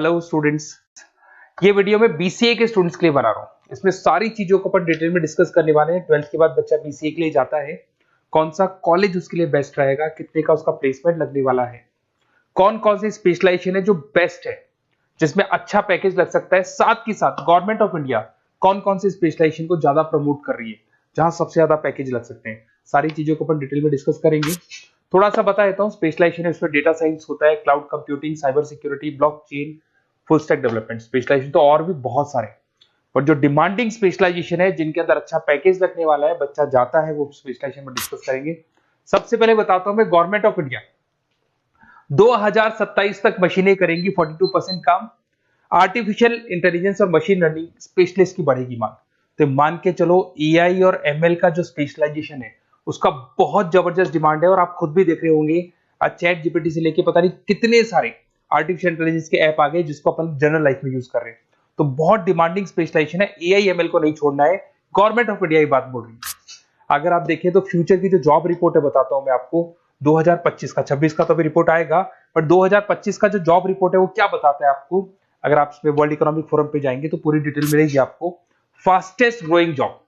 Hello students, ये video मैं BCA के स्टूडेंट्स के लिए बना रहा हूँ। इसमें सारी चीजों को अपन डिटेल में डिस्कस करने वाले हैं। 12th के बाद बच्चा बीसीए के लिए जाता है, कौन सा कॉलेज उसके लिए बेस्ट रहेगा, कितने का उसका प्लेसमेंट लगने वाला है, कौन कौन सी स्पेशलाइजेशन है जो बेस्ट है, जिसमें अच्छा पैकेज लग सकता है। साथ ही साथ गवर्नमेंट ऑफ इंडिया कौन कौन सी स्पेशलाइजेशन को ज्यादा प्रमोट कर रही है, जहां सबसे ज्यादा पैकेज लग सकते हैं। सारी चीजों को अपन डिटेल में डिस्कस करेंगे। थोड़ा सा बता देता हूँ। स्पेशलाइजेशन है उसमें डेटा साइंस होता है, cloud computing, cyber security, blockchain, full stack development. Specialisation तो और भी बहुत सारे, पर जो डिमांडिंग स्पेशलाइजेशन है, जिनके अंदर अच्छा पैकेज लगने वाला है, बच्चा जाता है, वो स्पेशलाइजेशन में डिस्कस करेंगे। सबसे पहले बताता हूं मैं, गवर्नमेंट ऑफ इंडिया 2027 तक मशीनें करेंगी 42% काम। आर्टिफिशियल इंटेलिजेंस और मशीन लर्निंग स्पेशलिस्ट की बढ़ेगी मांग। तो मान के चलो एआई और एमएल का जो स्पेशलाइजेशन है उसका बहुत जबरदस्त डिमांड है। और आप खुद भी देख रहे होंगे, आज चैट जीपीटी से लेके पता नहीं कितने सारे आर्टिफिशियल इंटेलिजेंस के ऐप आ गए जिसको अपन जनरल लाइफ में यूज कर रहे हैं। तो बहुत डिमांडिंग स्पेशलाइजेशन है, एआई एमएल को नहीं छोड़ना है। गवर्नमेंट ऑफ इंडिया ये बात बोल रही है। अगर आप देखें तो फ्यूचर की जो जॉब रिपोर्ट है, बताता हूं मैं आपको 2025 का, 26 का तो अभी रिपोर्ट आएगा, पर 2025 का जो जॉब रिपोर्ट है वो क्या बताता है आपको। अगर आप इसमें वर्ल्ड इकोनॉमिक फोरम पे जाएंगे तो पूरी डिटेल मिलेगी आपको। फास्टेस्ट ग्रोइंग जॉब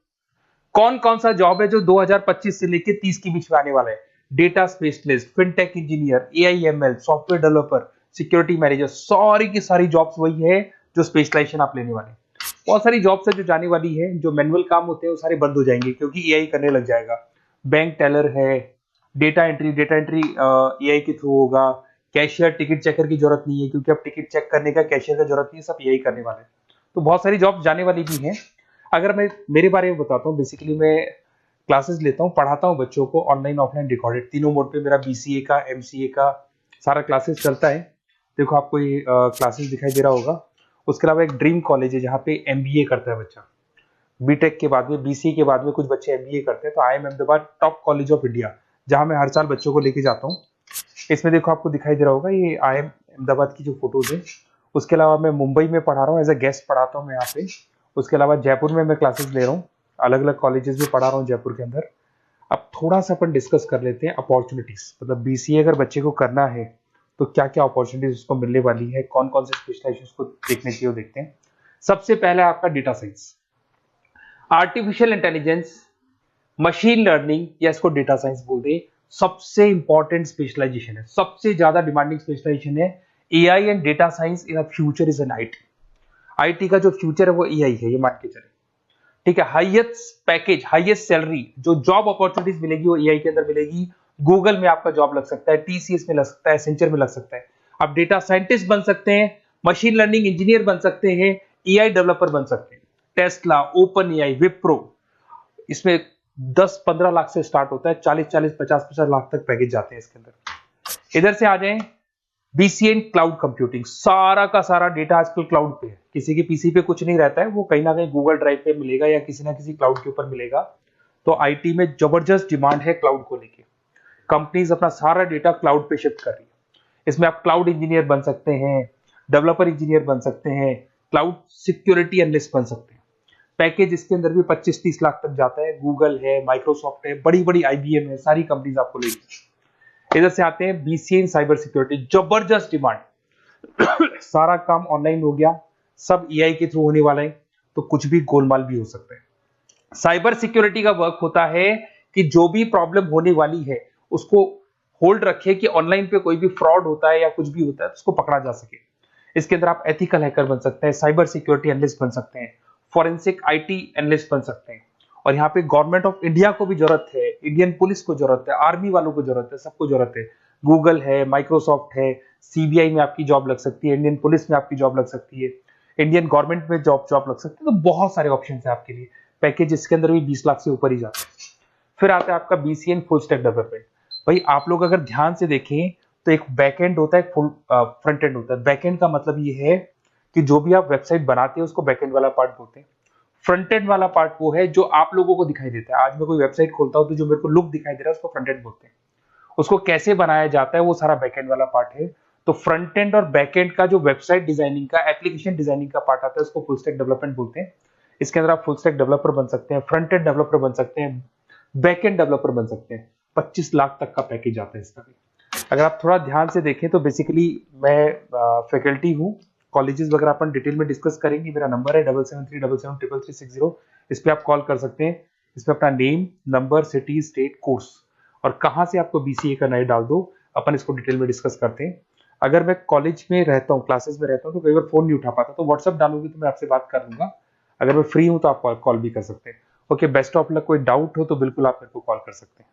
कौन कौन सा जॉब है जो 2025 से लेके 30 के बीच में आने वाला है। Data specialist, fintech engineer, AIML, software developer, security manager, सारी की सारी जॉब्स वही है जो स्पेशलाइजेशन आप लेने वाले हैं। बहुत सारी जॉब्स है जो जाने वाली है, जो मैनुअल काम होते हैं वो सारे बंद हो जाएंगे क्योंकि एआई करने लग जाएगा। बैंक टेलर है, डेटा एंट्री एआई के थ्रू होगा। कैशियर, टिकट चेकर की जरूरत नहीं है क्योंकि अब टिकट चेक करने का कैशियर का जरूरत नहीं है, सब एआई करने वाले हैं। तो बहुत सारी जॉब जाने वाली भी हैं। अगर मैं मेरे बारे में बताता हूँ, बेसिकली मैं क्लासेस लेता हूँ, पढ़ाता हूँ बच्चों को, ऑनलाइन ऑफलाइन रिकॉर्डेड, तीनों मोड पे मेरा बीसीए का, एमसीए का सारा क्लासेस चलता है। देखो आपको ये क्लासेस दिखाई दे रहा होगा। उसके अलावा एक ड्रीम कॉलेज है जहाँ पे एमबीए करता है बच्चा। बीटेक के बाद में, बीसीए के बाद में कुछ बच्चे एमबीए करते हैं। तो I am Ahmedabad top college of India, जहां मैं हर साल बच्चों को लेके जाता हूँ। इसमें देखो आपको दिखाई दे रहा होगा, ये आई एम अहमदाबाद की जो फोटोज है। उसके अलावा मैं मुंबई में पढ़ा रहा हूँ, एज अ गेस्ट पढ़ाता हूँ मैं यहाँ पे। उसके अलावा जयपुर में मैं क्लासेस ले रहा हूँ, अलग अलग कॉलेजेस में पढ़ा रहा हूँ जयपुर के अंदर। अब थोड़ा सा अपन डिस्कस कर लेते हैं अपॉर्चुनिटीज, मतलब बीसीए अगर बच्चे को करना है तो क्या क्या अपॉर्चुनिटीज उसको मिलने वाली है, कौन कौन से स्पेशलाइजेशन उसको देखने चाहिए, वो देखते हैं। सबसे पहले आपका data science, artificial intelligence, machine learning, या इसको डेटा साइंस बोलते हैं, सबसे इंपॉर्टेंट स्पेशलाइजेशन है, सबसे ज्यादा डिमांडिंग स्पेशलाइजेशन है। AI and data science in future is an IT. IT का जो फ्यूचर है वो एआई है, ये मान के चले। ठीक है, हाईएस्ट पैकेज, हाईएस्ट सैलरी, जो जॉब अपॉर्चुनिटीज मिलेगी वो एआई के अंदर मिलेगी। गूगल में आपका जॉब लग सकता है, टीसीएस में लग सकता है, एसेंचर में लग सकता है। आप डेटा साइंटिस्ट बन सकते हैं, मशीन लर्निंग इंजीनियर बन सकते हैं, एआई डेवलपर बन सकते हैं। टेस्ला, ओपन एआई, विप्रो, इसमें 10-15 लाख से स्टार्ट होता है, 40-40, 50-50 लाख तक पैकेज जाते हैं इसके अंदर। इधर से आ जाएं, बीसीए क्लाउड कंप्यूटिंग, सारा का सारा डेटा आजकल क्लाउड पे है, किसी के पीसी पे कुछ नहीं रहता है, वो कहीं ना कहीं गूगल ड्राइव पे मिलेगा या किसी ना किसी क्लाउड के ऊपर मिलेगा। तो आईटी में जबरदस्त डिमांड है क्लाउड को लेके। कंपनीज अपना सारा डेटा क्लाउड पे शिफ्ट कर रही है। इसमें आप क्लाउड इंजीनियर बन सकते हैं, डेवलपर इंजीनियर बन सकते हैं, क्लाउड सिक्योरिटी एनालिस्ट बन सकते हैं। पैकेज इसके अंदर भी 25-30 लाख तक जाता है। गूगल है, माइक्रोसॉफ्ट है, बड़ी बड़ी आईबीएम है, सारी कंपनीज आपको लेगी। इधर से आते हैं बीसीए इन साइबर सिक्योरिटी, जबरदस्त डिमांड। सारा काम ऑनलाइन हो गया, सब एआई के थ्रू होने वाला है, तो कुछ भी गोलमाल भी हो सकता है। साइबर सिक्योरिटी का वर्क होता है कि जो भी प्रॉब्लम होने वाली है उसको होल्ड रखे कि ऑनलाइन पे कोई भी फ्रॉड होता है या कुछ भी होता है तो उसको पकड़ा जा सके। इसके अंदर आप एथिकल हैकर बन सकते हैं, साइबर सिक्योरिटी एनालिस्ट बन सकते हैं, फॉरेंसिक आईटी एनालिस्ट बन सकते हैं। और यहाँ पे गवर्नमेंट ऑफ इंडिया को भी जरूरत है, इंडियन पुलिस को जरूरत है, आर्मी वालों को जरूरत है, सबको जरूरत है। गूगल है, माइक्रोसॉफ्ट है, सीबीआई में आपकी जॉब लग सकती है, इंडियन पुलिस में आपकी जॉब लग सकती है, इंडियन गवर्नमेंट में जॉब लग सकती है। तो बहुत सारे ऑप्शन है आपके लिए। पैकेज इसके अंदर भी 20 लाख से ऊपर ही जाता है। फिर आता है आपका बीसीए फुल स्टैक डेवलपमेंट। भाई आप लोग अगर ध्यान से देखें तो एक बैकएंड होता है, फुल फ्रंट एंड होता है। बैकएंड का मतलब ये है कि जो भी आप वेबसाइट बनाते हैं उसको बैकएंड वाला पार्ट बोलते हैं। फ्रंट एंड वाला पार्ट वो है जो आप लोगों को दिखाई देता है। आज मैं कोई वेबसाइट खोलता हूं तो जो मेरे को लुक दिखाई दे रहा है उसको फ्रंट एंड बोलते हैं। उसको कैसे बनाया जाता है वो सारा बैकएंड वाला पार्ट है। तो फ्रंट एंड और बैकएंड का जो वेबसाइट डिजाइनिंग का, एप्लीकेशन डिजाइनिंग का पार्ट आता है उसको फुल स्टैक डेवलपमेंट बोलते हैं। इसके अंदर आप फुल स्टैक डेवलपर बन सकते हैं, फ्रंट एंड डेवलपर बन सकते हैं, बैकएंड डेवलपर बन सकते हैं। 25 लाख तक का पैकेज आता है इसका भी। अगर आप थोड़ा ध्यान से देखें तो बेसिकली मैं फैकल्टी हूँ कॉलेजेस वगैरह अपन डिटेल में डिस्कस करेंगे। मेरा नंबर है 7737773360। इस पे आप कॉल कर सकते हैं। इसमें अपना name, number, city, state, course और कहाँ से आपको बीसीए करना है डाल दो, अपन इसको डिटेल में डिस्कस करते हैं। अगर मैं कॉलेज में रहता हूँ, क्लासेस में रहता हूँ, तो कई बार फोन नहीं उठा पाता, तो व्हाट्सअप डालोगे तो मैं आपसे बात कर लूंगा। अगर मैं फ्री हूँ तो आप कॉल भी कर सकते हैं। Okay, best of luck. कोई डाउट हो तो बिल्कुल आप मेरे को कॉल कर सकते हैं।